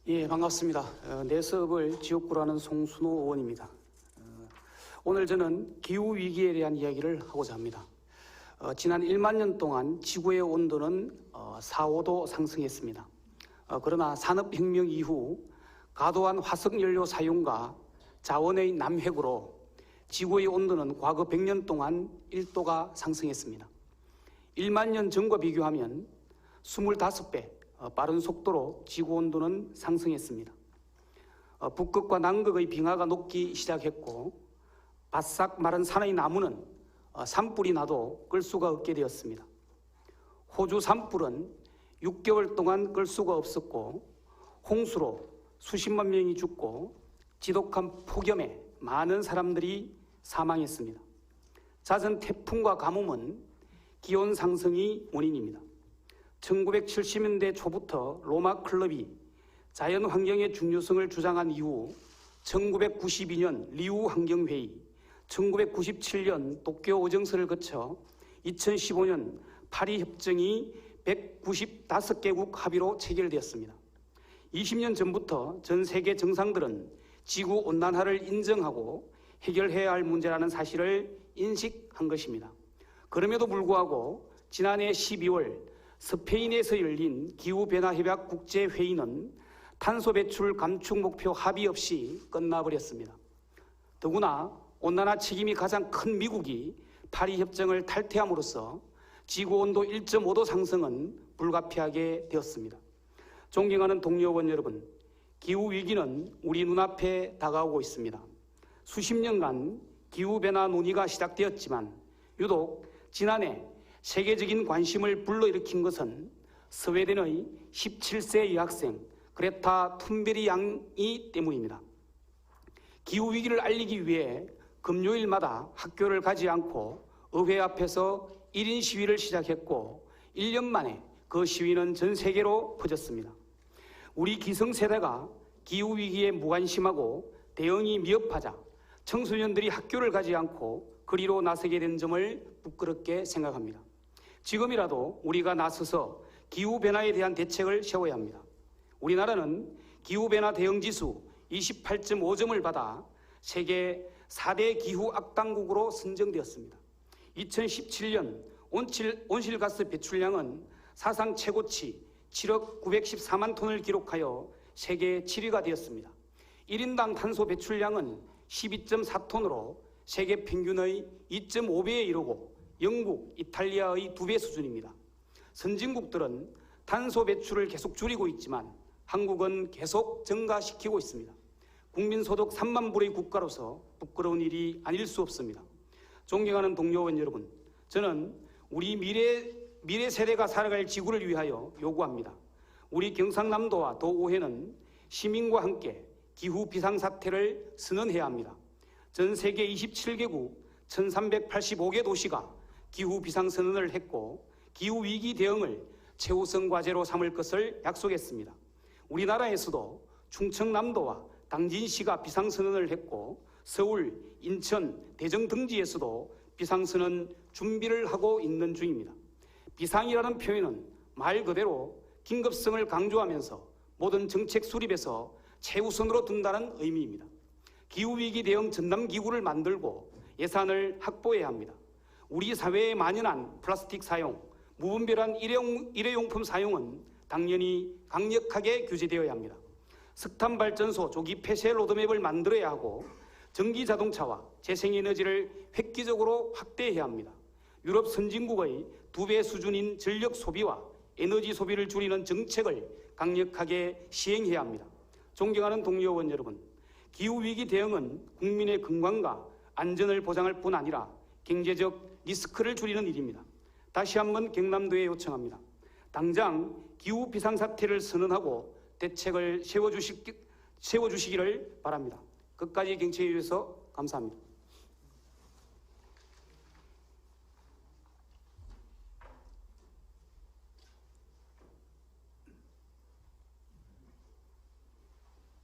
예, 반갑습니다. 내섭을 지역구라는 송순호 의원입니다. 오늘 저는 기후위기에 대한 이야기를 하고자 합니다. 지난 1만 년 동안 지구의 온도는 4, 5도 상승했습니다. 그러나 산업혁명 이후 과도한 화석연료 사용과 자원의 남획으로 지구의 온도는 과거 100년 동안 1도가 상승했습니다. 1만 년 전과 비교하면 25배 빠른 속도로 지구 온도는 상승했습니다. 북극과 남극의 빙하가 녹기 시작했고 바싹 마른 산의 나무는 산불이 나도 끌 수가 없게 되었습니다. 호주 산불은 6개월 동안 끌 수가 없었고 홍수로 수십만 명이 죽고 지독한 폭염에 많은 사람들이 사망했습니다. 잦은 태풍과 가뭄은 기온 상승이 원인입니다. 1970년대 초부터 로마 클럽이 자연 환경의 중요성을 주장한 이후 1992년 리우 환경회의, 1997년 도쿄 오정서를 거쳐 2015년 파리 협정이 195개국 합의로 체결되었습니다. 20년 전부터 전 세계 정상들은 지구 온난화를 인정하고 해결해야 할 문제라는 사실을 인식한 것입니다. 그럼에도 불구하고 지난해 12월 스페인에서 열린 기후변화협약 국제회의는 탄소 배출 감축 목표 합의 없이 끝나버렸습니다. 더구나 온난화 책임이 가장 큰 미국이 파리 협정을 탈퇴함으로써 지구온도 1.5도 상승은 불가피하게 되었습니다. 존경하는 동료 의원 여러분, 기후위기는 우리 눈앞에 다가오고 있습니다. 수십 년간 기후변화 논의가 시작되었지만 유독 지난해 세계적인 관심을 불러일으킨 것은 스웨덴의 17세 여학생 그레타 툰베리 양이 때문입니다. 기후위기를 알리기 위해 금요일마다 학교를 가지 않고 의회 앞에서 1인 시위를 시작했고 1년 만에 그 시위는 전 세계로 퍼졌습니다. 우리 기성세대가 기후위기에 무관심하고 대응이 미흡하자 청소년들이 학교를 가지 않고 그리로 나서게 된 점을 부끄럽게 생각합니다. 지금이라도 우리가 나서서 기후변화에 대한 대책을 세워야 합니다. 우리나라는 기후변화 대응지수 28.5점을 받아 세계 4대 기후악당국으로 선정되었습니다. 2017년 온실가스 배출량은 사상 최고치 7억 914만 톤을 기록하여 세계 7위가 되었습니다. 1인당 탄소 배출량은 12.4톤으로 세계 평균의 2.5배에 이르고 영국, 이탈리아의 2배 수준입니다. 선진국들은 탄소 배출을 계속 줄이고 있지만 한국은 계속 증가시키고 있습니다. 국민소득 3만 불의 국가로서 부끄러운 일이 아닐 수 없습니다. 존경하는 동료 의원 여러분, 저는 우리 미래 세대가 살아갈 지구를 위하여 요구합니다. 우리 경상남도와 도의회는 시민과 함께 기후 비상사태를 선언해야 합니다. 전 세계 27개국 1385개 도시가 기후 비상선언을 했고 기후위기 대응을 최우선 과제로 삼을 것을 약속했습니다. 우리나라에서도 충청남도와 당진시가 비상선언을 했고 서울, 인천, 대전 등지에서도 비상선언 준비를 하고 있는 중입니다. 비상이라는 표현은 말 그대로 긴급성을 강조하면서 모든 정책 수립에서 최우선으로 둔다는 의미입니다. 기후위기 대응 전담기구를 만들고 예산을 확보해야 합니다. 우리 사회에 만연한 플라스틱 사용, 무분별한 일회용품 사용은 당연히 강력하게 규제되어야 합니다. 석탄발전소 조기 폐쇄 로드맵을 만들어야 하고 전기자동차와 재생에너지를 획기적으로 확대해야 합니다. 유럽 선진국의 2배 수준인 전력 소비와 에너지 소비를 줄이는 정책을 강력하게 시행해야 합니다. 존경하는 동료 의원 여러분, 기후위기 대응은 국민의 건강과 안전을 보장할 뿐 아니라 경제적 리스크를 줄이는 일입니다. 다시 한번 경남도에 요청합니다. 당장 기후 비상사태를 선언하고 대책을 세워주시기를 바랍니다. 끝까지 경청해 주셔서 감사합니다.